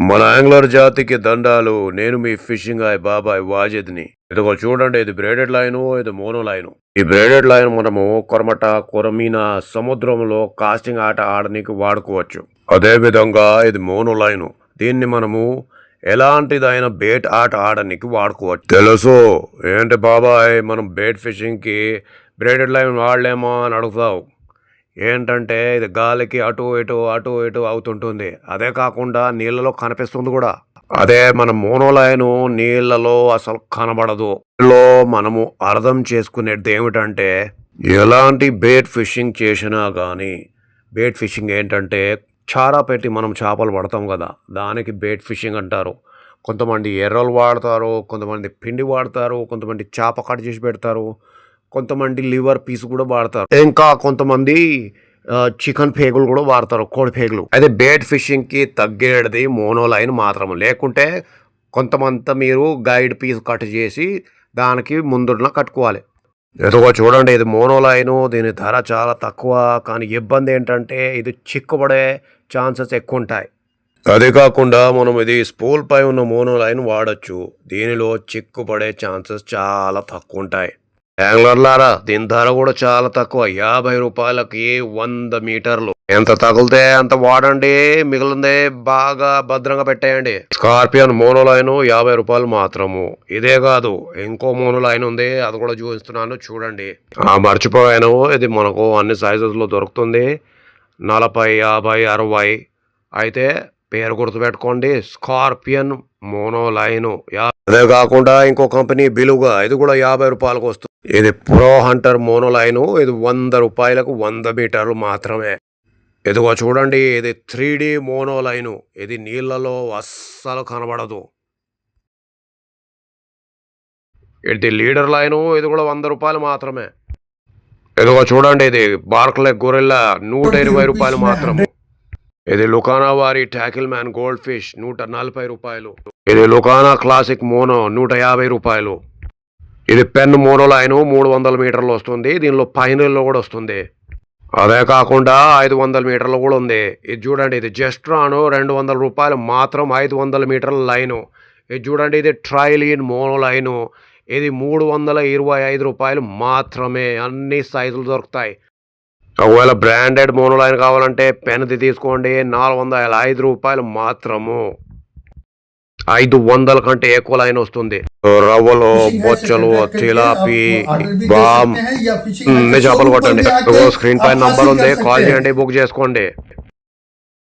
మన యాంగ్లర్ జాతికి దండాలు. నేను మీ ఫిషింగ్ ఆయ్ బాబాయ్ వాజిద్ని. ఇదిగో చూడండి, ఇది బ్రేడెడ్ లైను, ఇది మోనో లైను. ఈ బ్రేడెడ్ లైన్ మనము కొరమట, కొరమీన సముద్రంలో కాస్టింగ్ ఆట ఆడడానికి వాడుకోవచ్చు. అదే విధంగా ఇది మోనో లైను. దీన్ని మనము ఎలాంటిదైనా బేట్ ఆట ఆడడానికి వాడుకోవచ్చు. తెలుసు ఏంటి బాబాయ్, మనం బేట్ ఫిషింగ్కి బ్రేడెడ్ లైన్ వాడలేమో అని అడుగుతావు. ఏంటంటే ఇది గాలికి అటు ఇటు అవుతుంటుంది. అదే కాకుండా నీళ్ళలో కనిపిస్తుంది కూడా. అదే మన మోనోలైను నీళ్ళలో అసలు కనబడదు. లో మనము అర్థం చేసుకునేది ఏమిటంటే, ఎలాంటి బేట్ ఫిషింగ్ చేసినా కానీ, బేట్ ఫిషింగ్ ఏంటంటే చారా పెట్టి మనం చేపలు పడతాం కదా, దానికి బేట్ ఫిషింగ్ అంటారు. కొంతమంది ఎర్రలు వాడతారు, కొంతమంది పిండి వాడతారు, కొంతమంది చేప కట్ చేసి పెడతారు, కొంతమంది లివర్ పీస్ కూడా వాడతారు, ఇంకా కొంతమంది చికెన్ పేగులు కూడా వాడతారు, కోడి పేగులు. అయితే బేట్ ఫిషింగ్కి తగ్గేది మోనో లైన్ మాత్రం. లేకుంటే కొంతమంది మీరు గైడ్ పీస్ కట్ చేసి దానికి ముందున కట్టుకోవాలి. ఎదుగో చూడండి, ఇది మోనో లైను. దీని ధర చాలా తక్కువ, కానీ ఇబ్బంది ఏంటంటే ఇది చిక్కుపడే ఛాన్సెస్ ఎక్కువ ఉంటాయి. అదే కాకుండా మనం ఇది స్పూల్ పై ఉన్న మోనో లైన్ వాడచ్చు. దీనిలో చిక్కుపడే ఛాన్సెస్ చాలా తక్కువ ఉంటాయి. యాంగ్లర్లారా, దీని ధర కూడా చాలా తక్కువ. 50 రూపాయలకి 100 మీటర్లు. ఎంత తగిలితే అంత వాడండి, మిగిలిందే బాగా భద్రంగా పెట్టేయండి. స్కార్పియన్ మోనో లైన్ 50 రూపాయలు మాత్రము. ఇదే కాదు, ఇంకో మోనో లైన్ ఉంది, అది కూడా చూపిస్తున్నాను చూడండి. మర్చిపోయాను, ఇది మనకు అన్ని సైజెస్లో దొరుకుతుంది. 40, 50, 60. అయితే పేరు గుర్తుపెట్టుకోండి, స్కార్పియన్ మోనో లైను. అదే కాకుండా ఇంకో కంపెనీ బిలుగా, ఇది కూడా 50 రూపాయలకు వస్తుంది. ఇది ప్రో హంటర్ మోనో లైను. ఇది 100 రూపాయలకు 100 మీటర్లు మాత్రమే. ఇదిగో చూడండి, ఇది 3D మోనో లైను. ఇది నీళ్ళలో అస్సలు కనబడదు. ఇది లీడర్ లైను. ఇది కూడా 100 రూపాయలు మాత్రమే. ఇదిగో చూడండి, ఇది బార్క్లే గొరిల్లా 120 రూపాయలు మాత్రమే. ఇది లుకానా వారి ట్యాకిల్ మ్యాన్ గోల్డ్ ఫిష్ 140 రూపాయలు. ఇది లుకానా క్లాసిక్ మోనో 150 రూపాయలు. ఇది పెన్ మోనో లైను 300 మీటర్లు వస్తుంది. దీనిలో పైనల్లో కూడా వస్తుంది. అదే కాకుండా 500 మీటర్లు కూడా ఉంది. ఇది చూడండి, ఇది జస్ట్రాను 200 రూపాయలు మాత్రం, 500 మీటర్ల లైను. ఇది చూడండి, ఇది ట్రైలీన్ మోనో లైను. ఇది 325 రూపాయలు మాత్రమే. అన్ని సైజులు దొరుకుతాయి. ఒకవేళ బ్రాండెడ్ మోనో లైన్ కావాలంటే పెన్ది తీసుకోండి, 405 రూపాయలు మాత్రము. 500 కంటే ఎక్కువ లైన్ వస్తుంది. రవ్వలు, బొచ్చలు, తిలాపి, బామ్ చేపలు కొట్టండి. స్క్రీన్ పైన నంబర్ ఉంది, కాల్ చేయండి, బుక్ చేసుకోండి.